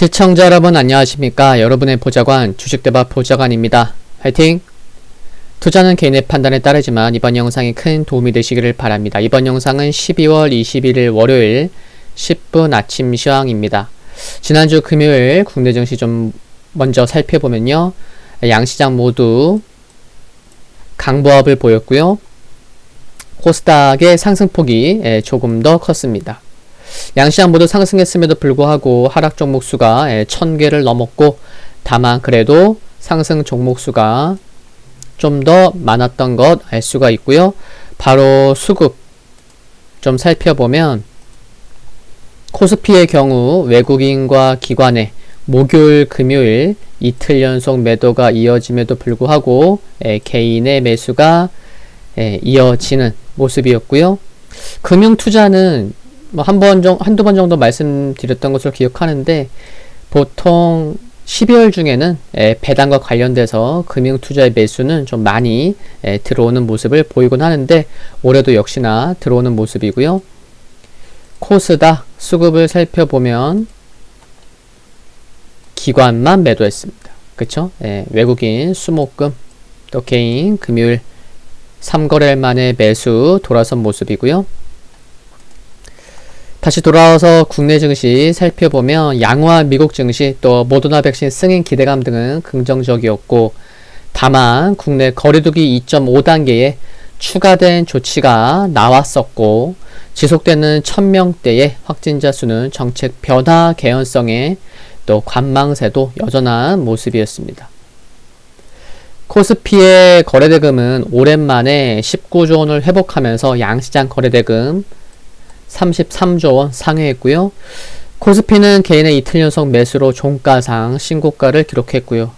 시청자 여러분 안녕하십니까? 여러분의 보좌관 주식대박 보좌관입니다. 화이팅! 투자는 개인의 판단에 따르지만 이번 영상이 큰 도움이 되시기를 바랍니다. 이번 영상은 12월 21일 월요일 10분 아침 시황입니다. 지난주 금요일 국내 증시 좀 먼저 살펴보면요. 양시장 모두 강보합을 보였고요. 코스닥의 상승폭이 조금 더 컸습니다. 양시장 모두 상승했음에도 불구하고 하락 종목 수가 1000개를 넘었고, 다만 그래도 상승 종목 수가 좀 더 많았던 것 알 수가 있고요. 바로 수급 좀 살펴보면 코스피의 경우 외국인과 기관의 목요일 금요일 이틀 연속 매도가 이어짐에도 불구하고 개인의 매수가 이어지는 모습이었고요. 금융투자는 한두 번 정도 말씀드렸던 것으로 기억하는데, 보통 12월 중에는 배당과 관련돼서 금융투자의 매수는 좀 많이 들어오는 모습을 보이곤 하는데, 올해도 역시나 들어오는 모습이고요. 코스닥 수급을 살펴보면 기관만 매도했습니다. 그쵸? 외국인 수목금, 또 개인 금요일 3거래일 만에 매수 돌아선 모습이고요. 다시 돌아와서 국내 증시 살펴보면 양호한 미국 증시, 또 모더나 백신 승인 기대감 등은 긍정적이었고, 다만 국내 거리두기 2.5단계의 추가된 조치가 나왔었고, 지속되는 1000명대의 확진자 수는 정책 변화 개연성에 또 관망세도 여전한 모습이었습니다. 코스피의 거래대금은 오랜만에 19조 원을 회복하면서 양시장 거래대금 33조 원 상회했고요. 코스피는 개인의 이틀 연속 매수로 종가상 신고가를 기록했고요.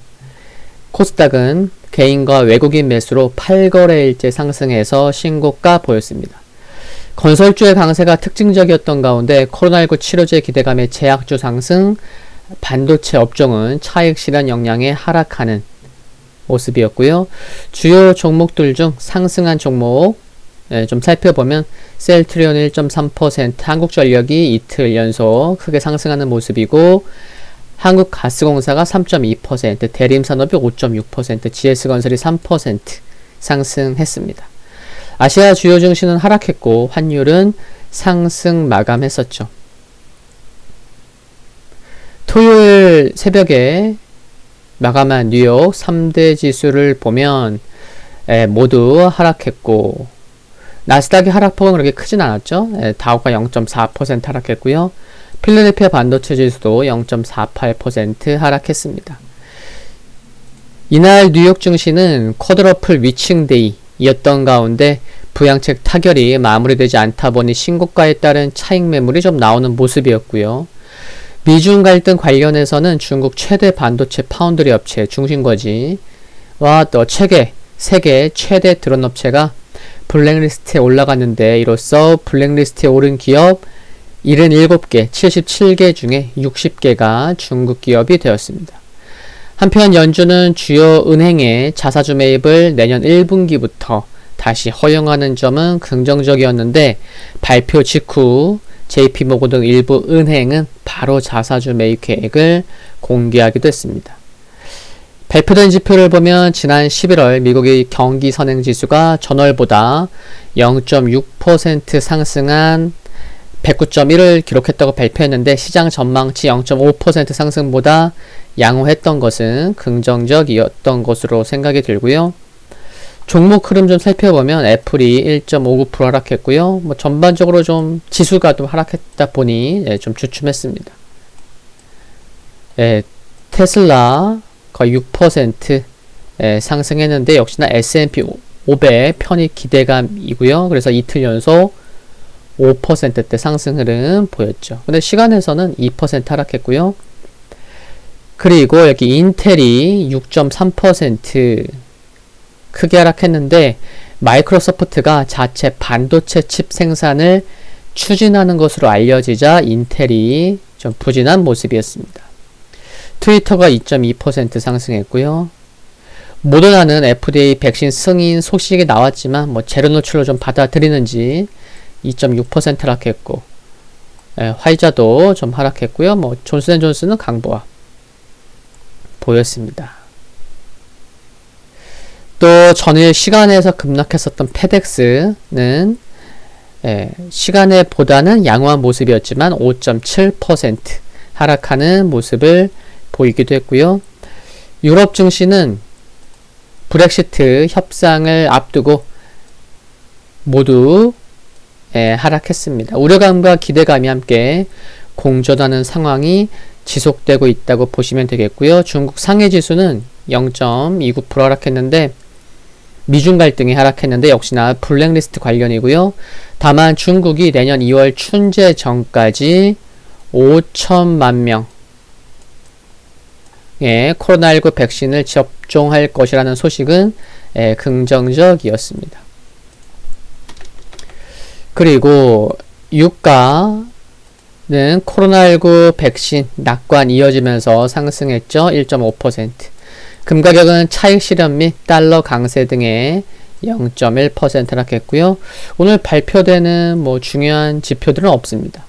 코스닥은 개인과 외국인 매수로 8거래일째 상승해서 신고가 보였습니다. 건설주의 강세가 특징적이었던 가운데 코로나19 치료제 기대감의 제약주 상승, 반도체 업종은 차익 실현 역량에 하락하는 모습이었고요. 주요 종목들 중 상승한 종목 좀 살펴보면 셀트리온 1.3%, 한국전력이 이틀 연속 크게 상승하는 모습이고, 한국가스공사가 3.2%, 대림산업이 5.6%, GS건설이 3% 상승했습니다. 아시아 주요 증시는 하락했고 환율은 상승 마감했었죠. 토요일 새벽에 마감한 뉴욕 3대 지수를 보면 모두 하락했고, 나스닥의 하락폭은 그렇게 크진 않았죠. 다우가 0.4% 하락했고요. 필라델피아 반도체 지수도 0.48% 하락했습니다. 이날 뉴욕 증시는 쿼드러플 위칭데이였던 가운데 부양책 타결이 마무리되지 않다 보니 신고가에 따른 차익 매물이 좀 나오는 모습이었고요. 미중 갈등 관련해서는 중국 최대 반도체 파운드리 업체 중심거지와 또 세계 최대 드론 업체가 블랙리스트에 올라갔는데, 이로써 블랙리스트에 오른 기업 77개, 77개 중에 60개가 중국 기업이 되었습니다. 한편 연준은 주요 은행의 자사주 매입을 내년 1분기부터 다시 허용하는 점은 긍정적이었는데, 발표 직후 JP모건 등 일부 은행은 바로 자사주 매입 계획을 공개하기도 했습니다. 발표된 지표를 보면 지난 11월 미국의 경기 선행지수가 전월보다 0.6% 상승한 109.1을 기록했다고 발표했는데, 시장 전망치 0.5% 상승보다 양호했던 것은 긍정적이었던 것으로 생각이 들고요. 종목 흐름 좀 살펴보면 애플이 1.59% 하락했고요. 전반적으로 좀 지수가 좀 하락했다 보니 좀 주춤했습니다. 테슬라 거의 6% 상승했는데, 역시나 S&P 500 편입 기대감이고요. 그래서 이틀 연속 5%대 상승 흐름 보였죠. 근데 시간에서는 2% 하락했고요. 그리고 여기 인텔이 6.3% 크게 하락했는데, 마이크로소프트가 자체 반도체 칩 생산을 추진하는 것으로 알려지자 인텔이 좀 부진한 모습이었습니다. 트위터가 2.2% 상승했고요. 모더나는 FDA 백신 승인 소식이 나왔지만 제로 노출로 좀 받아들이는지 2.6% 하락했고, 화이자도 좀 하락했고요. 뭐 존슨앤존슨은 강보합 보였습니다. 또 전일 시간에서 급락했었던 페덱스는 시간에 보다는 양호한 모습이었지만 5.7% 하락하는 모습을 보이기도 했고요. 유럽 증시는 브렉시트 협상을 앞두고 모두 하락했습니다. 우려감과 기대감이 함께 공존하는 상황이 지속되고 있다고 보시면 되겠고요. 중국 상해지수는 0.29% 하락했는데 미중 갈등이 하락했는데 역시나 블랙리스트 관련이고요. 다만 중국이 내년 2월 춘제 전까지 5천만 명의 코로나19 백신을 접종할 것이라는 소식은 긍정적이었습니다. 그리고 유가는 코로나19 백신 낙관 이어지면서 상승했죠. 1.5%. 금 가격은 차익 실현 및 달러 강세 등의 0.1% 하락했고요. 오늘 발표되는 중요한 지표들은 없습니다.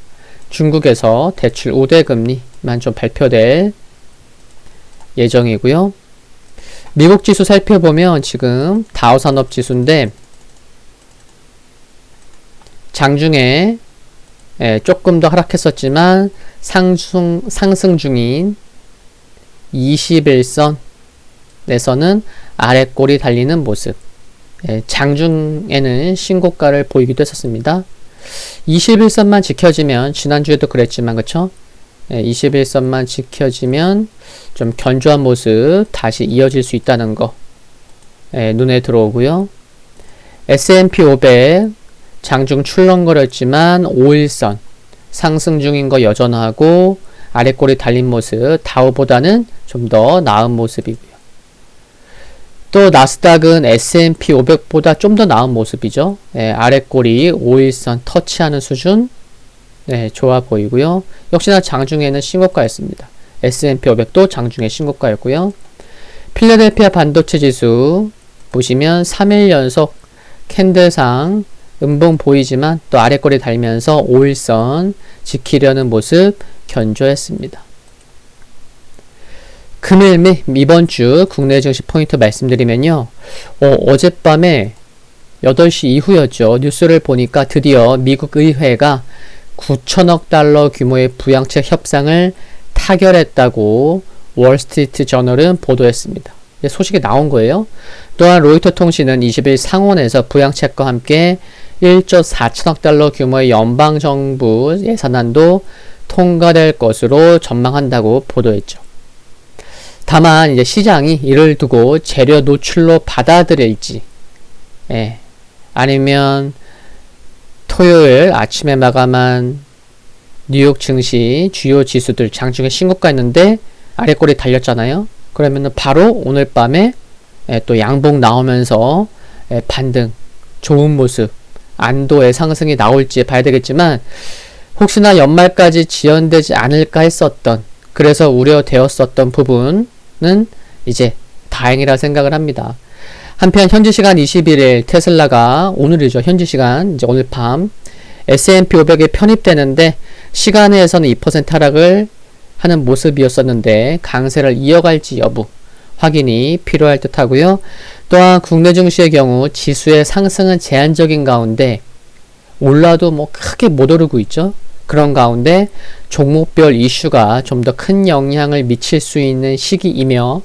중국에서 대출 우대 금리만 좀 발표될 예정이고요. 미국 지수 살펴보면 지금 다우산업 지수인데 장중에 조금 더 하락했었지만 상승 중인 21선에서는 아래 꼬리 달리는 모습. 장중에는 신고가를 보이기도 했었습니다. 21선만 지켜지면 지난주에도 그랬지만 그쵸? 21선만 지켜지면 좀 견조한 모습 다시 이어질 수 있다는 거 눈에 들어오고요. S&P 500 장중 출렁거렸지만 5일선 상승 중인 거 여전하고 아래꼬리 달린 모습 다우보다는 좀 더 나은 모습이고요. 또 나스닥은 S&P 500보다 좀 더 나은 모습이죠. 아래꼬리 5일선 터치하는 수준 좋아 보이고요. 역시나 장중에는 신고가였습니다. S&P 500도 장중에 신고가였고요. 필라델피아 반도체 지수 보시면 3일 연속 캔들상 음봉 보이지만 또 아래꼬리 달면서 5일선 지키려는 모습 견조했습니다. 금일 및 이번 주 국내 증시 포인트 말씀드리면요. 어젯밤에 8시 이후였죠. 뉴스를 보니까 드디어 미국 의회가 9천억 달러 규모의 부양책 협상을 타결했다고 월스트리트 저널은 보도했습니다. 소식이 나온 거예요. 또한 로이터 통신은 20일 상원에서 부양책과 함께 1조 4천억 달러 규모의 연방정부 예산안도 통과될 것으로 전망한다고 보도했죠. 다만 이제 시장이 이를 두고 재료 노출로 받아들일지 아니면 토요일 아침에 마감한 뉴욕 증시 주요 지수들 장중에 신고가였는데 아래꼬리 달렸잖아요. 그러면은 바로 오늘 밤에 또 양봉 나오면서 반등 좋은 모습 안도의 상승이 나올지 봐야 되겠지만 혹시나 연말까지 지연되지 않을까 했었던 그래서 우려되었었던 부분은 이제 다행이라 생각을 합니다. 한편 현지 시간 21일 테슬라가 오늘이죠. 현지 시간 이제 오늘 밤 S&P 500에 편입되는데 시간에서는 2% 하락을 하는 모습이었었는데 강세를 이어갈지 여부 확인이 필요할 듯 하고요. 또한 국내 증시의 경우 지수의 상승은 제한적인 가운데 올라도 크게 못 오르고 있죠. 그런 가운데 종목별 이슈가 좀 더 큰 영향을 미칠 수 있는 시기이며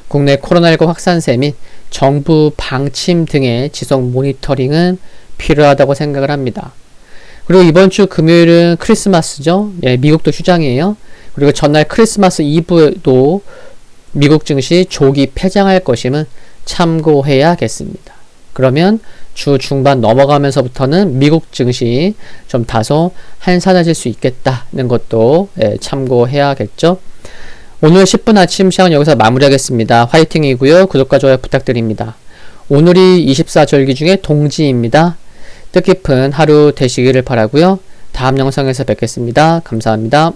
국내 코로나19 확산세 및 정부 방침 등의 지속 모니터링은 필요하다고 생각을 합니다. 그리고 이번 주 금요일은 크리스마스죠. 미국도 휴장이에요. 그리고 전날 크리스마스 이브도 미국 증시 조기 폐장할 것임은 참고해야겠습니다. 그러면 주 중반 넘어가면서부터는 미국 증시 좀 다소 한산해질 수 있겠다는 것도 참고해야겠죠. 오늘 10분 아침 시황은 여기서 마무리하겠습니다. 화이팅이고요. 구독과 좋아요 부탁드립니다. 오늘이 24절기 중에 동지입니다. 뜻깊은 하루 되시기를 바라고요. 다음 영상에서 뵙겠습니다. 감사합니다.